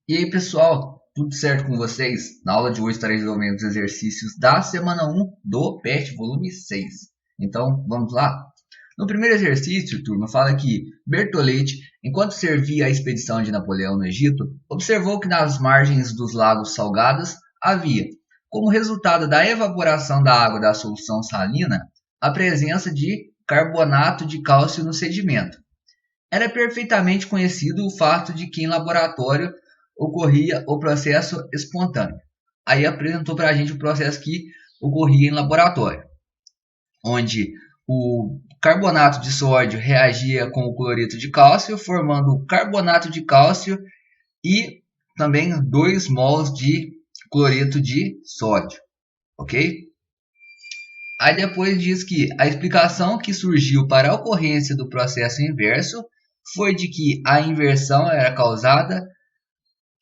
E aí, pessoal, tudo certo com vocês? Na aula de hoje estarei resolvendo os exercícios da semana 1 do PET volume 6. Então, vamos lá? No primeiro exercício, turma, fala que Bertolete, enquanto servia a expedição de Napoleão no Egito, observou que nas margens dos lagos salgados havia, como resultado da evaporação da água da solução salina, a presença de carbonato de cálcio no sedimento. Era perfeitamente conhecido o fato de que em laboratório ocorria o processo espontâneo. Aí apresentou para a gente o processo que ocorria em laboratório, onde o carbonato de sódio reagia com o cloreto de cálcio, formando carbonato de cálcio e também 2 mols de cloreto de sódio, ok? Aí depois diz que a explicação que surgiu para a ocorrência do processo inverso foi de que a inversão era causada,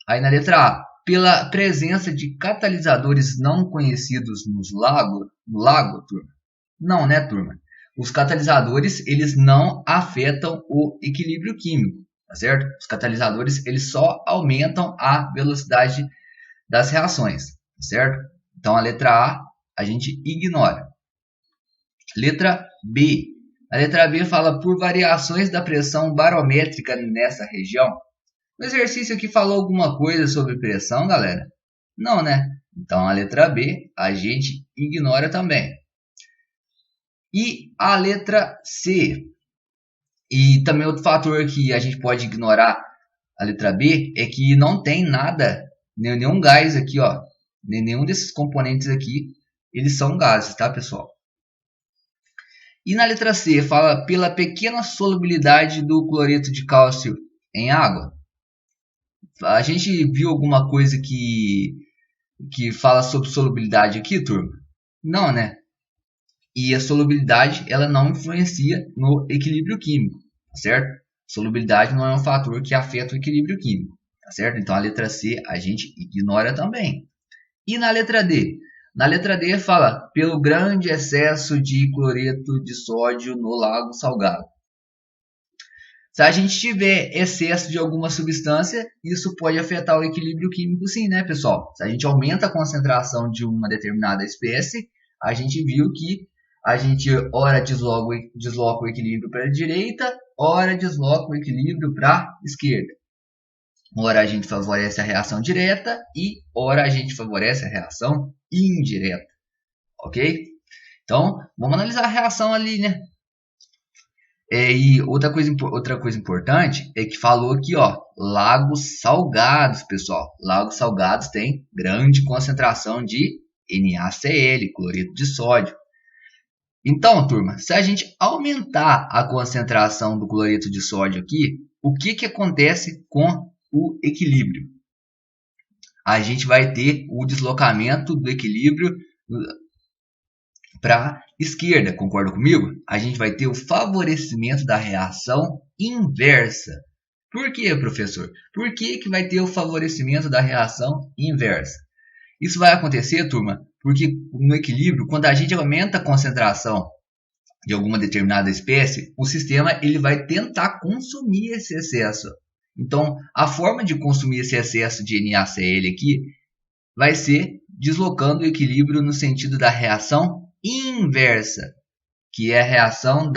aí na letra A, pela presença de catalisadores não conhecidos no lago, turma. Não, né, turma? Os catalisadores, eles não afetam o equilíbrio químico, tá certo? Os catalisadores, eles só aumentam a velocidade das reações, tá certo? Então a letra A gente ignora. Letra B. A letra B fala por variações da pressão barométrica nessa região. O exercício aqui falou alguma coisa sobre pressão, galera? Não, né? Então a letra B a gente ignora também. E a letra C. E também outro fator que a gente pode ignorar a letra B é que não tem nada, nenhum gás aqui, ó. Nenhum desses componentes aqui, eles são gases, tá, pessoal? E na letra C, fala pela pequena solubilidade do cloreto de cálcio em água. A gente viu alguma coisa que fala sobre solubilidade aqui, turma? Não, né? E a solubilidade, ela não influencia no equilíbrio químico, tá certo? Solubilidade não é um fator que afeta o equilíbrio químico, tá certo? Então a letra C a gente ignora também. E na letra D? Na letra D fala pelo grande excesso de cloreto de sódio no lago salgado. Se a gente tiver excesso de alguma substância, isso pode afetar o equilíbrio químico sim, né, pessoal? Se a gente aumenta a concentração de uma determinada espécie, a gente viu que a gente ora desloca o equilíbrio para a direita, ora desloca o equilíbrio para a esquerda. Ora a gente favorece a reação direta e ora a gente favorece a reação indireta, ok? Então, vamos analisar a reação ali, né? E outra coisa importante é que falou aqui, ó, lagos salgados, pessoal. Lagos salgados têm grande concentração de NaCl, cloreto de sódio. Então, turma, se a gente aumentar a concentração do cloreto de sódio aqui, o que acontece com o equilíbrio? A gente vai ter o deslocamento do equilíbrio para a esquerda, concorda comigo? A gente vai ter o favorecimento da reação inversa. Por que, professor? Por que vai ter o favorecimento da reação inversa? Isso vai acontecer, turma, porque no equilíbrio, quando a gente aumenta a concentração de alguma determinada espécie, o sistema ele vai tentar consumir esse excesso. Então, a forma de consumir esse excesso de NaCl aqui vai ser deslocando o equilíbrio no sentido da reação inversa, que é a reação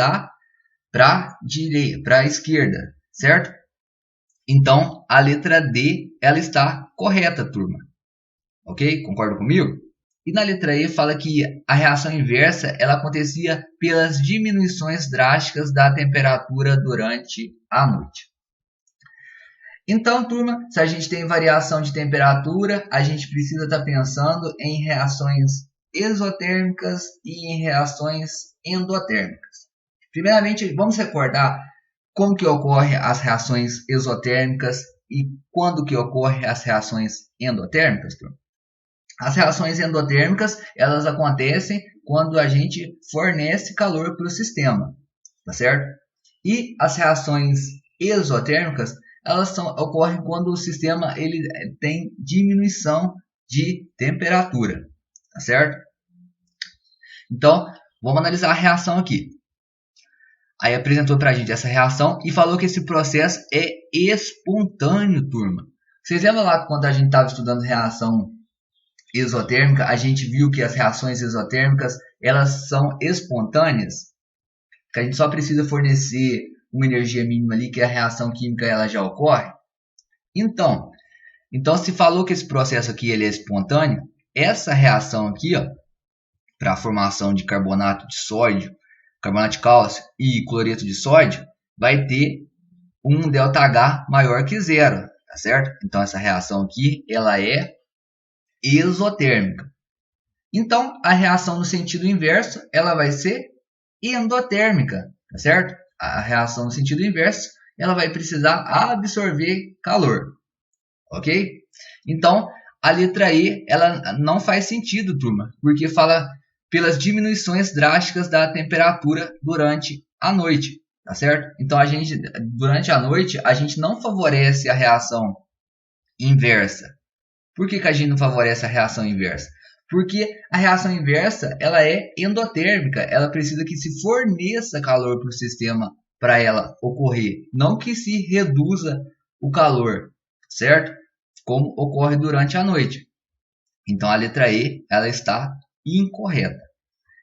para a esquerda, certo? Então, a letra D ela está correta, turma. Ok? Concorda comigo? E na letra E fala que a reação inversa ela acontecia pelas diminuições drásticas da temperatura durante a noite. Então, turma, se a gente tem variação de temperatura, a gente precisa estar pensando em reações exotérmicas e em reações endotérmicas. Primeiramente, vamos recordar como que ocorrem as reações exotérmicas e quando que ocorrem as reações endotérmicas, turma? As reações endotérmicas, elas acontecem quando a gente fornece calor para o sistema, tá certo? E as reações exotérmicas, elas ocorrem quando o sistema ele tem diminuição de temperatura, tá certo? Então, vamos analisar a reação aqui. Aí apresentou para a gente essa reação e falou que esse processo é espontâneo, turma. Vocês lembram lá quando a gente estava estudando reação exotérmica, a gente viu que as reações exotérmicas elas são espontâneas, que a gente só precisa fornecer uma energia mínima ali, que a reação química ela já ocorre. Então se falou que esse processo aqui ele é espontâneo, essa reação aqui, para a formação de carbonato de sódio, carbonato de cálcio e cloreto de sódio, vai ter um ΔH maior que zero, tá certo? Então essa reação aqui ela é exotérmica. Então a reação no sentido inverso ela vai ser endotérmica, tá certo? A reação no sentido inverso ela vai precisar absorver calor, ok? Então a letra E ela não faz sentido, turma, porque fala pelas diminuições drásticas da temperatura durante a noite, tá certo? Então durante a noite a gente não favorece a reação inversa. Por que a gente não favorece a reação inversa? Porque a reação inversa ela é endotérmica, ela precisa que se forneça calor para o sistema para ela ocorrer, não que se reduza o calor, certo? Como ocorre durante a noite. Então a letra E ela está incorreta.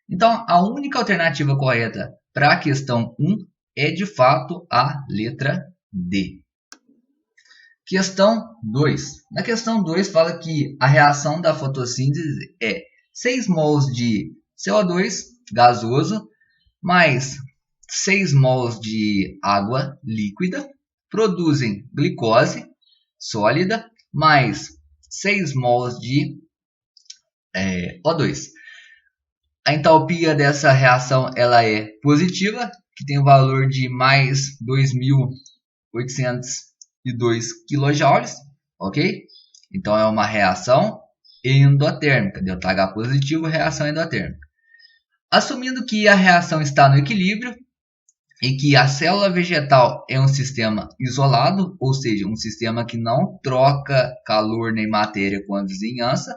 Então a única alternativa correta para a questão 1 é de fato a letra D. Questão 2. Na questão 2 fala que a reação da fotossíntese é 6 mols de CO2 gasoso mais 6 mols de água líquida produzem glicose sólida mais 6 mols de O2. A entalpia dessa reação ela é positiva, que tem o valor de mais 2.802 kJ, ok? Então é uma reação endotérmica, ΔH positivo, reação endotérmica. Assumindo que a reação está no equilíbrio e que a célula vegetal é um sistema isolado, ou seja, um sistema que não troca calor nem matéria com a vizinhança,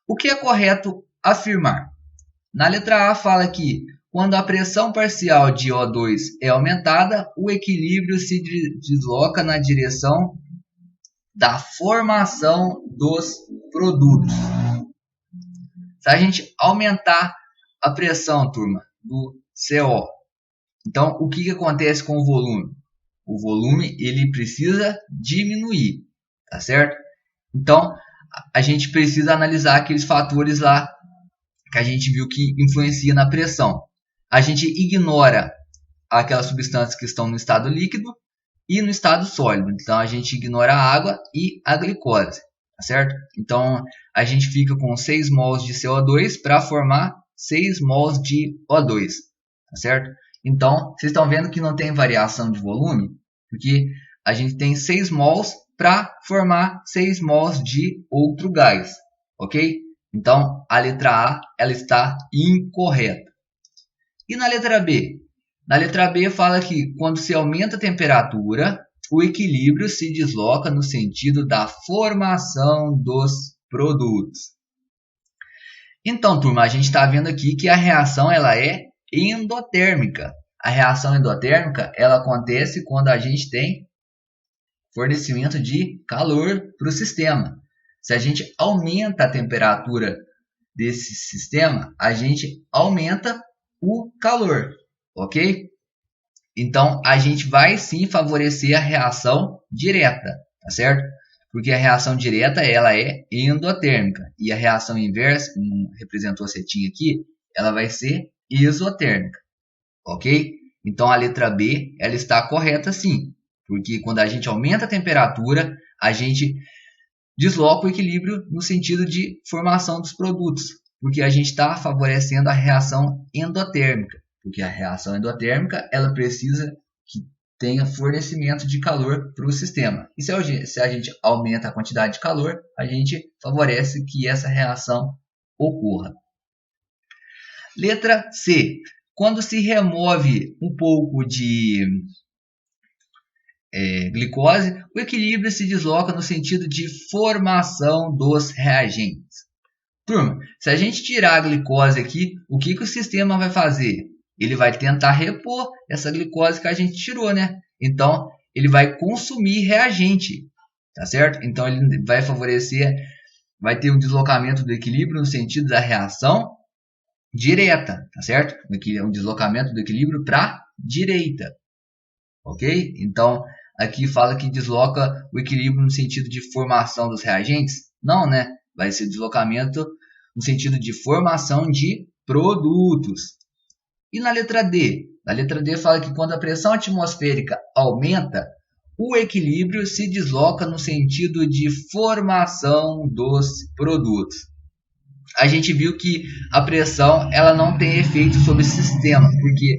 o que é correto afirmar? Na letra A fala que quando a pressão parcial de O2 é aumentada, o equilíbrio se desloca na direção da formação dos produtos. Se a gente aumentar a pressão, turma, do CO, então o que acontece com o volume? O volume ele precisa diminuir, tá certo? Então a gente precisa analisar aqueles fatores lá que a gente viu que influencia na pressão. A gente ignora aquelas substâncias que estão no estado líquido e no estado sólido. Então a gente ignora a água e a glicose, tá certo? Então a gente fica com 6 mols de CO2 para formar 6 mols de O2, tá certo? Então vocês estão vendo que não tem variação de volume, porque a gente tem 6 mols para formar 6 mols de outro gás, ok? Então, a letra A ela está incorreta. E na letra B? Na letra B fala que quando se aumenta a temperatura, o equilíbrio se desloca no sentido da formação dos produtos. Então, turma, a gente está vendo aqui que a reação ela é endotérmica. A reação endotérmica ela acontece quando a gente tem fornecimento de calor para o sistema. Se a gente aumenta a temperatura desse sistema, a gente aumenta o calor, ok? Então, a gente vai sim favorecer a reação direta, tá certo? Porque a reação direta ela é endotérmica e a reação inversa, como representou a setinha aqui, ela vai ser exotérmica, ok? Então, a letra B ela está correta sim, porque quando a gente aumenta a temperatura, a gente desloca o equilíbrio no sentido de formação dos produtos, porque a gente está favorecendo a reação endotérmica, porque a reação endotérmica ela precisa que tenha fornecimento de calor para o sistema. E se a gente aumenta a quantidade de calor, a gente favorece que essa reação ocorra. Letra C. Quando se remove um pouco de glicose, o equilíbrio se desloca no sentido de formação dos reagentes. Turma, se a gente tirar a glicose aqui, o que o sistema vai fazer? Ele vai tentar repor essa glicose que a gente tirou, né? Então, ele vai consumir reagente. tá certo? Então ele vai favorecer, vai ter um deslocamento do equilíbrio no sentido da reação direta, tá certo? Um deslocamento do equilíbrio para a direita, ok? Então aqui fala que desloca o equilíbrio no sentido de formação dos reagentes? Não, né? Vai ser deslocamento no sentido de formação de produtos. E na letra D? Na letra D fala que quando a pressão atmosférica aumenta, o equilíbrio se desloca no sentido de formação dos produtos. A gente viu que a pressão ela não tem efeito sobre o sistema, porque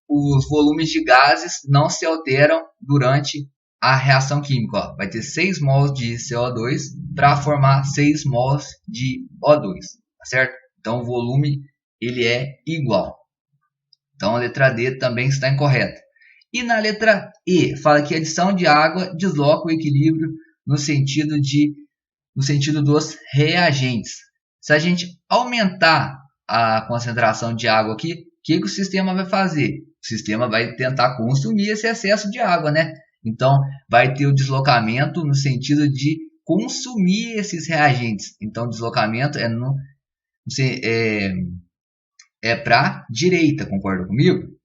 os volumes de gases não se alteram durante a reação química. Ó. Vai ter 6 mols de CO2 para formar 6 mols de O2, tá certo? Então o volume ele é igual. Então a letra D também está incorreta. E na letra E, fala que a adição de água desloca o equilíbrio no sentido dos reagentes. Se a gente aumentar a concentração de água aqui, o que o sistema vai fazer? O sistema vai tentar consumir esse excesso de água, né? Então vai ter o deslocamento no sentido de consumir esses reagentes. Então o deslocamento é para a direita, concorda comigo?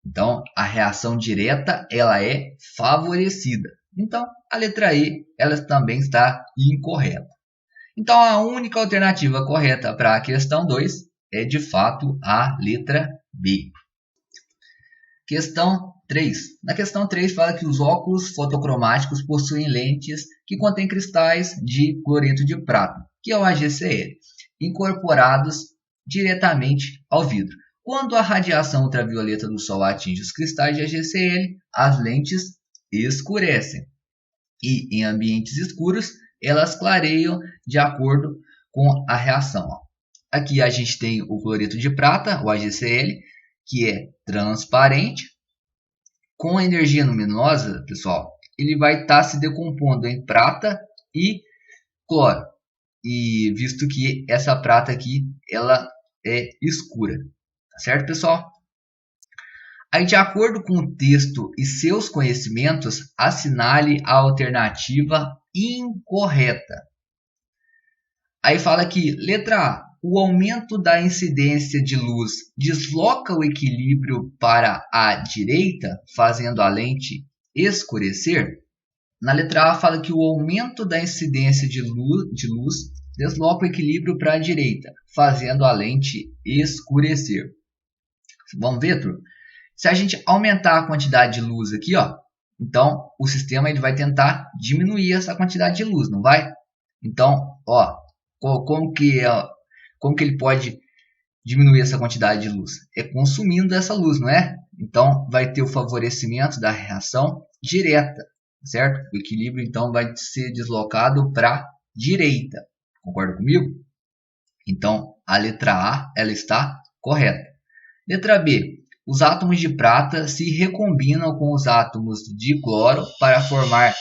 Então, a reação direta ela é favorecida. Então, a letra E ela também está incorreta. Então, a única alternativa correta para a questão 2 é, de fato, a letra B. Questão 3. Na questão 3 fala que os óculos fotocromáticos possuem lentes que contêm cristais de cloreto de prata, que é o AgCl, incorporados diretamente ao vidro. Quando a radiação ultravioleta do Sol atinge os cristais de AgCl, as lentes escurecem. E em ambientes escuros, elas clareiam de acordo com a reação. Aqui a gente tem o cloreto de prata, o AgCl, que é transparente. Com a energia luminosa, pessoal, ele vai estar se decompondo em prata e cloro. E visto que essa prata aqui, ela é escura. Tá certo, pessoal? Aí, de acordo com o texto e seus conhecimentos, assinale a alternativa incorreta. Aí fala que, letra A, o aumento da incidência de luz desloca o equilíbrio para a direita, fazendo a lente escurecer. Na letra A fala que o aumento da incidência de luz desloca o equilíbrio para a direita, fazendo a lente escurecer. Vamos ver, turma? Se a gente aumentar a quantidade de luz aqui, ó, então o sistema ele vai tentar diminuir essa quantidade de luz, não vai? Então, ó, como que ele pode diminuir essa quantidade de luz? É consumindo essa luz, não é? Então, vai ter o favorecimento da reação direta, certo? O equilíbrio, então, vai ser deslocado para a direita. Concorda comigo? Então, a letra A ela está correta. Letra B. Os átomos de prata se recombinam com os átomos de cloro para formar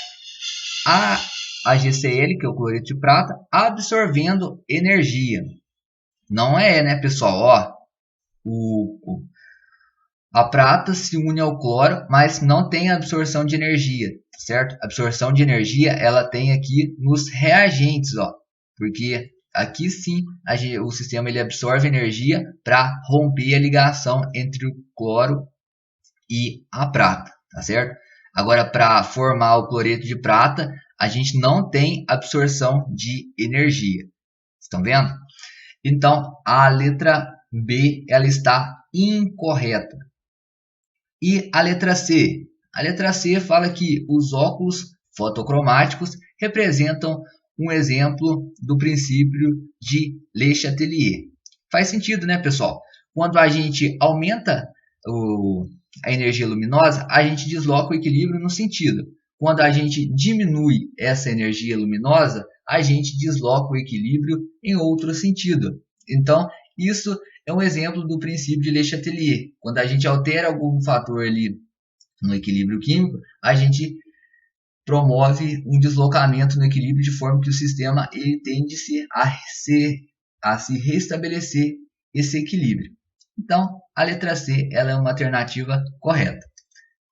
a AgCl, que é o cloreto de prata, absorvendo energia. Não é, né, pessoal? Ó, a prata se une ao cloro, mas não tem absorção de energia, certo? A absorção de energia ela tem aqui nos reagentes, ó, porque aqui sim o sistema ele absorve energia para romper a ligação entre o cloro e a prata, tá certo? Agora, para formar o cloreto de prata, a gente não tem absorção de energia. Estão vendo? Então, a letra B ela está incorreta. E a letra C? A letra C fala que os óculos fotocromáticos representam um exemplo do princípio de Le Chatelier. Faz sentido, né, pessoal? Quando a gente aumenta a energia luminosa, a gente desloca o equilíbrio no sentido. Quando a gente diminui essa energia luminosa, a gente desloca o equilíbrio em outro sentido. Então, isso é um exemplo do princípio de Le Chatelier. Quando a gente altera algum fator ali no equilíbrio químico, a gente promove um deslocamento no equilíbrio de forma que o sistema ele tende a se restabelecer esse equilíbrio. Então, a letra C ela é uma alternativa correta.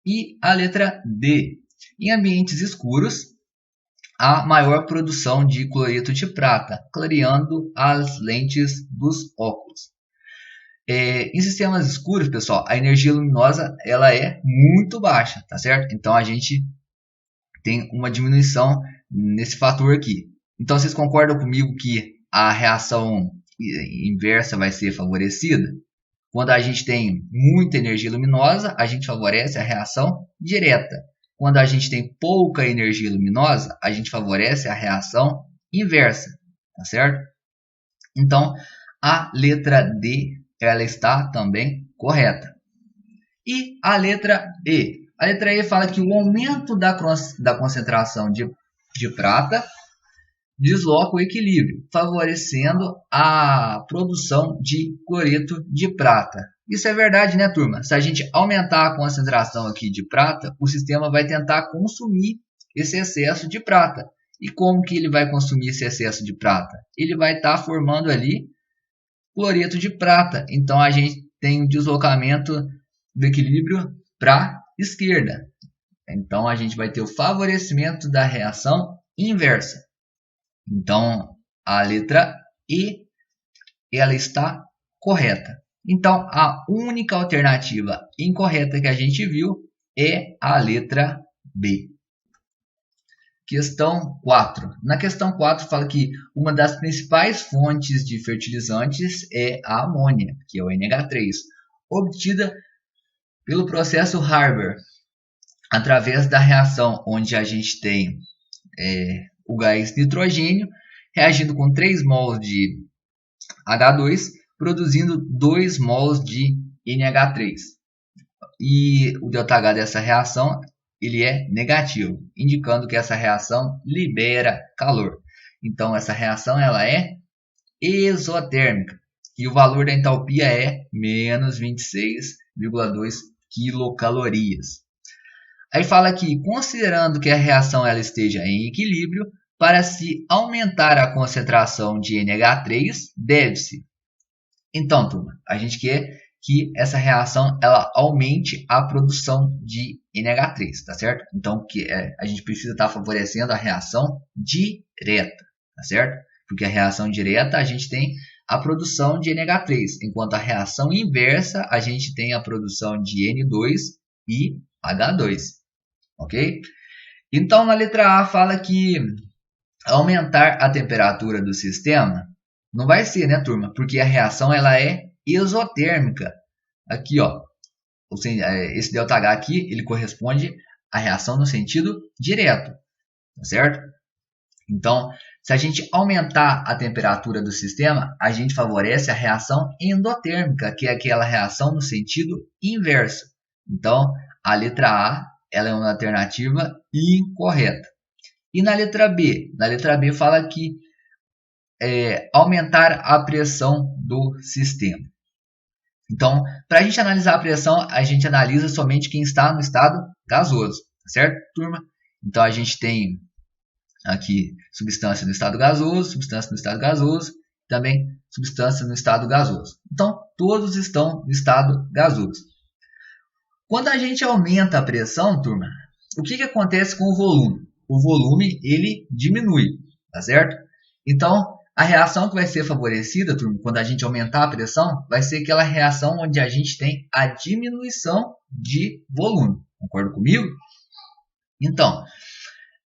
E a letra D. Em ambientes escuros, a maior produção de cloreto de prata, clareando as lentes dos óculos. Em sistemas escuros, pessoal, a energia luminosa ela é muito baixa, tá certo? Então a gente tem uma diminuição nesse fator aqui. Então vocês concordam comigo que a reação inversa vai ser favorecida? Quando a gente tem muita energia luminosa, a gente favorece a reação direta. Quando a gente tem pouca energia luminosa, a gente favorece a reação inversa, tá certo? Então, a letra D, ela está também correta. E a letra E? A letra E fala que o aumento da concentração de prata desloca o equilíbrio, favorecendo a produção de cloreto de prata. Isso é verdade, né, turma? Se a gente aumentar a concentração aqui de prata, o sistema vai tentar consumir esse excesso de prata. E como que ele vai consumir esse excesso de prata? Ele vai estar formando ali cloreto de prata. Então a gente tem um deslocamento do equilíbrio para a esquerda. Então a gente vai ter o favorecimento da reação inversa. Então, a letra E, ela está correta. Então, a única alternativa incorreta que a gente viu é a letra B. Questão 4. Na questão 4 fala que uma das principais fontes de fertilizantes é a amônia, que é o NH3, obtida pelo processo Haber, através da reação onde a gente tem o gás nitrogênio reagindo com 3 mols de H2, produzindo 2 mols de NH3. E o ΔH dessa reação ele é negativo, indicando que essa reação libera calor. Então essa reação ela é exotérmica e o valor da entalpia é menos 26,2 quilocalorias. Aí fala que, considerando que a reação ela esteja em equilíbrio, para se aumentar a concentração de NH3, deve-se. Então, turma, a gente quer que essa reação ela aumente a produção de NH3, tá certo? Então, a gente precisa estar favorecendo a reação direta, tá certo? Porque a reação direta a gente tem a produção de NH3, enquanto a reação inversa a gente tem a produção de N2 e H2, ok? Então, na letra A fala que aumentar a temperatura do sistema não vai ser, né, turma? Porque a reação ela é exotérmica. Aqui, ó, esse ΔH aqui, ele corresponde à reação no sentido direto, tá certo? Então, se a gente aumentar a temperatura do sistema, a gente favorece a reação endotérmica, que é aquela reação no sentido inverso. Então, a letra A ela é uma alternativa incorreta. E na letra B? Na letra B fala que aumentar a pressão do sistema. Então, para a gente analisar a pressão, a gente analisa somente quem está no estado gasoso, certo, turma? Então, a gente tem aqui substância no estado gasoso, substância no estado gasoso, também substância no estado gasoso. Então, todos estão no estado gasoso. Quando a gente aumenta a pressão, turma, o que acontece com o volume? O volume, ele diminui, tá certo? Então, a reação que vai ser favorecida, turma, quando a gente aumentar a pressão, vai ser aquela reação onde a gente tem a diminuição de volume. Concorda comigo? Então,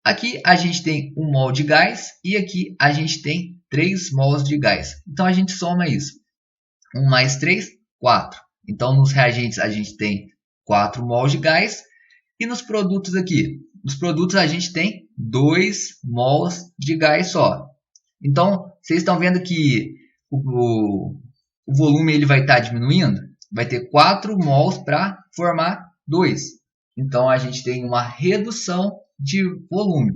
aqui a gente tem 1 mol de gás e aqui a gente tem 3 mols de gás. Então, a gente soma isso. 1 mais 3, 4. Então, nos reagentes a gente tem 4 mols de gás. E nos produtos aqui? Nos produtos a gente tem 2 mols de gás só. Então, vocês estão vendo que o volume ele vai estar diminuindo? Vai ter 4 mols para formar 2. Então, a gente tem uma redução de volume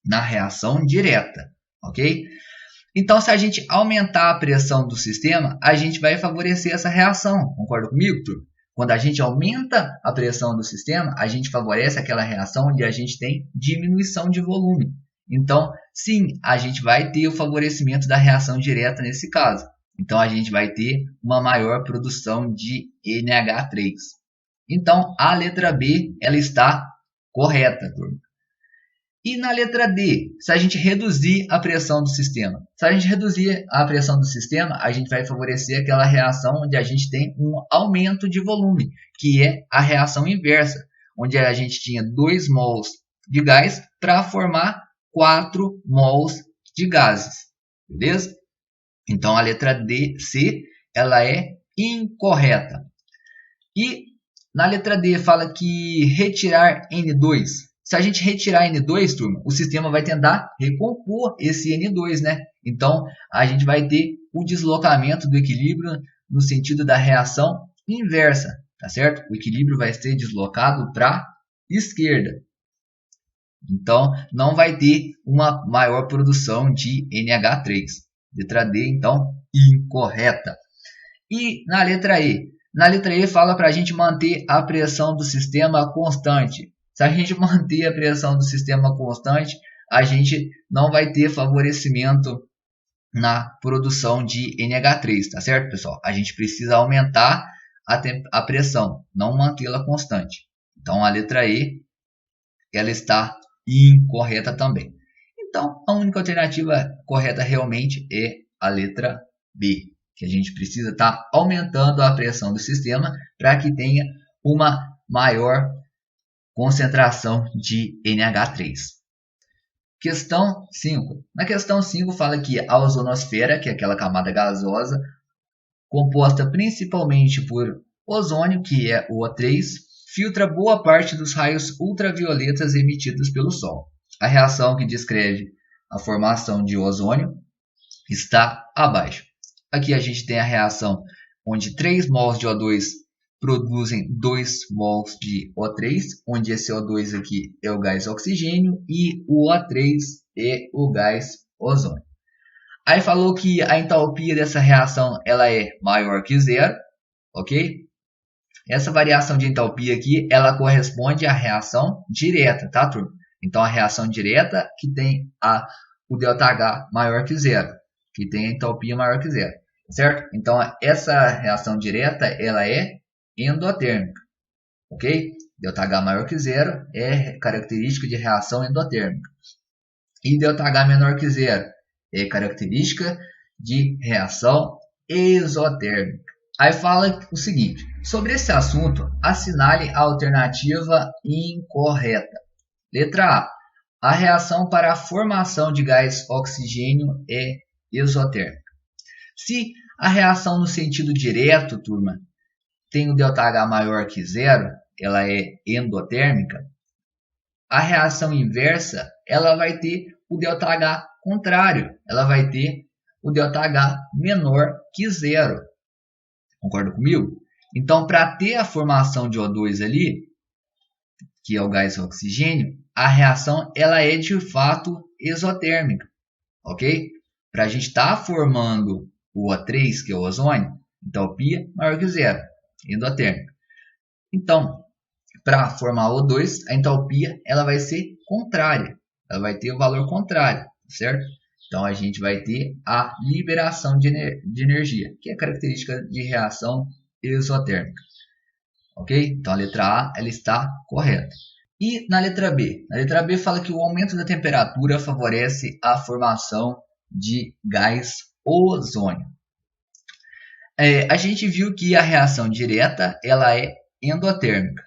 na reação direta, ok? Então, se a gente aumentar a pressão do sistema, a gente vai favorecer essa reação. Concorda comigo, turma? Quando a gente aumenta a pressão do sistema, a gente favorece aquela reação onde a gente tem diminuição de volume. Então, sim, a gente vai ter o favorecimento da reação direta nesse caso. Então, a gente vai ter uma maior produção de NH3. Então, a letra B ela está correta, turma. E na letra D, se a gente reduzir a pressão do sistema. Se a gente reduzir a pressão do sistema, a gente vai favorecer aquela reação onde a gente tem um aumento de volume, que é a reação inversa, onde a gente tinha 2 mols de gás para formar 4 mols de gases. Beleza? Então a letra C, ela é incorreta. E na letra D fala que retirar N2. Se a gente retirar N2, turma, o sistema vai tentar recompor esse N2, né? Então, a gente vai ter o deslocamento do equilíbrio no sentido da reação inversa, tá certo? O equilíbrio vai ser deslocado para a esquerda. Então, não vai ter uma maior produção de NH3. Letra D, então, incorreta. E na letra E? Na letra E fala para a gente manter a pressão do sistema constante. Se a gente manter a pressão do sistema constante, a gente não vai ter favorecimento na produção de NH3, tá certo, pessoal? A gente precisa aumentar a pressão, não mantê-la constante. Então, a letra E, ela está incorreta também. Então, a única alternativa correta realmente é a letra B, que a gente precisa estar aumentando a pressão do sistema para que tenha uma maior concentração de NH3. Questão 5. Na questão 5 fala que a ozonosfera, que é aquela camada gasosa, composta principalmente por ozônio, que é o O3, filtra boa parte dos raios ultravioletas emitidos pelo Sol. A reação que descreve a formação de ozônio está abaixo. Aqui a gente tem a reação onde 3 mols de O2 produzem 2 mols de O3, onde esse O2 aqui é o gás oxigênio e o O3 é o gás ozônio. Aí falou que a entalpia dessa reação ela é maior que zero, ok? Essa variação de entalpia aqui, ela corresponde à reação direta, tá, turma? Então, a reação direta que tem o ΔH maior que zero, que tem a entalpia maior que zero, certo? Então, essa reação direta, ela é endotérmica, ok? ΔH maior que zero é característica de reação endotérmica. E ΔH menor que zero é característica de reação exotérmica. Aí fala o seguinte, sobre esse assunto, assinale a alternativa incorreta. Letra A reação para a formação de gás oxigênio é exotérmica. Se a reação no sentido direto, turma, tem o ΔH maior que zero, ela é endotérmica, a reação inversa, ela vai ter o ΔH contrário, ela vai ter o ΔH menor que zero. Concorda comigo? Então, para ter a formação de O2 ali, que é o gás oxigênio, a reação ela é de fato exotérmica, ok? Para a gente estar formando o O3, que é o ozônio, entalpia maior que zero, endotérmica. Então, para formar O2, a entalpia ela vai ser contrária, ela vai ter o valor contrário, certo? Então, a gente vai ter a liberação de energia, que é característica de reação exotérmica. Ok? Então, a letra A ela está correta. E na letra B? Na letra B fala que o aumento da temperatura favorece a formação de gás ozônio. A gente viu que a reação direta ela é endotérmica.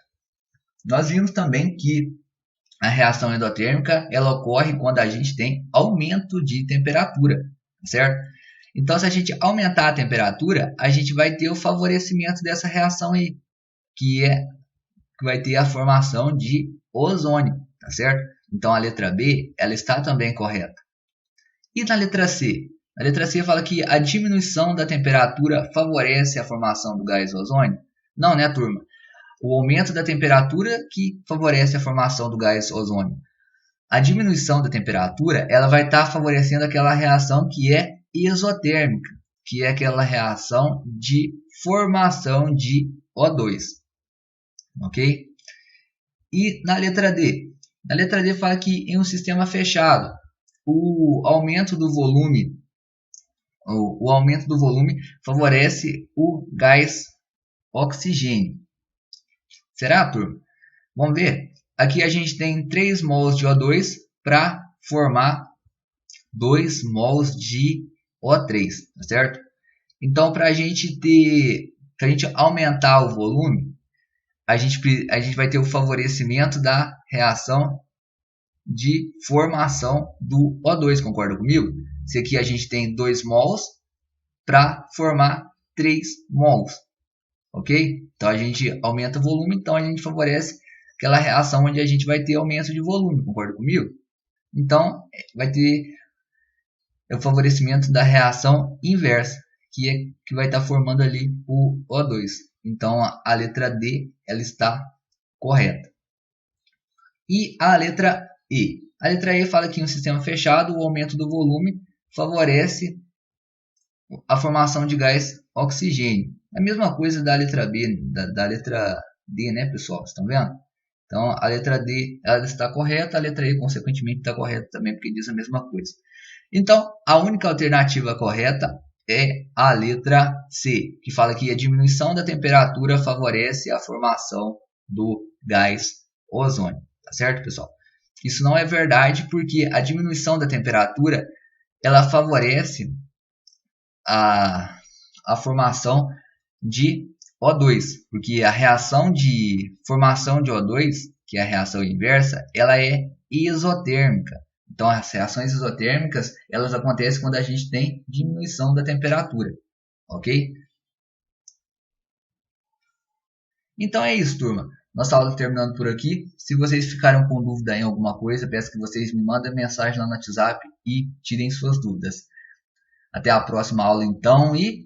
Nós vimos também que a reação endotérmica ela ocorre quando a gente tem aumento de temperatura, certo? Então, se a gente aumentar a temperatura, a gente vai ter o favorecimento dessa reação aí, que vai ter a formação de ozônio, tá certo? Então, a letra B ela está também correta. E na letra C? Na letra C fala que a diminuição da temperatura favorece a formação do gás ozônio? Não, né, turma? O aumento da temperatura que favorece a formação do gás ozônio. A diminuição da temperatura ela vai estar favorecendo aquela reação que é exotérmica, que é aquela reação de formação de O2. Ok? E na letra D? Na letra D fala que em um sistema fechado, o aumento do volume favorece o gás oxigênio. Será, turma? Vamos ver. Aqui a gente tem 3 mols de O2 para formar 2 mols de O3, tá certo? Então, para a gente aumentar o volume, a gente vai ter o favorecimento da reação de formação do O2, concorda comigo? Se aqui a gente tem 2 mols para formar 3 mols, ok? Então a gente aumenta o volume, então a gente favorece aquela reação onde a gente vai ter aumento de volume, concorda comigo? Então vai ter o favorecimento da reação inversa, que vai estar formando ali o O2. Então a letra D ela está correta. E a letra E? A letra E fala que em um sistema fechado o aumento do volume favorece a formação de gás oxigênio. É a mesma coisa da letra B, da letra D, né, pessoal? Vocês estão vendo? Então a letra D ela está correta, a letra E consequentemente está correta também, porque diz a mesma coisa. Então a única alternativa correta é a letra C, que fala que a diminuição da temperatura favorece a formação do gás ozônio. Tá certo, pessoal? Isso não é verdade, porque a diminuição da temperatura ela favorece a formação de O2, porque a reação de formação de O2, que é a reação inversa, ela é isotérmica. Então as reações isotérmicas elas acontecem quando a gente tem diminuição da temperatura, ok? Então é isso, turma. Nossa aula terminando por aqui. Se vocês ficaram com dúvida em alguma coisa, peço que vocês me mandem mensagem lá no WhatsApp e tirem suas dúvidas. Até a próxima aula então e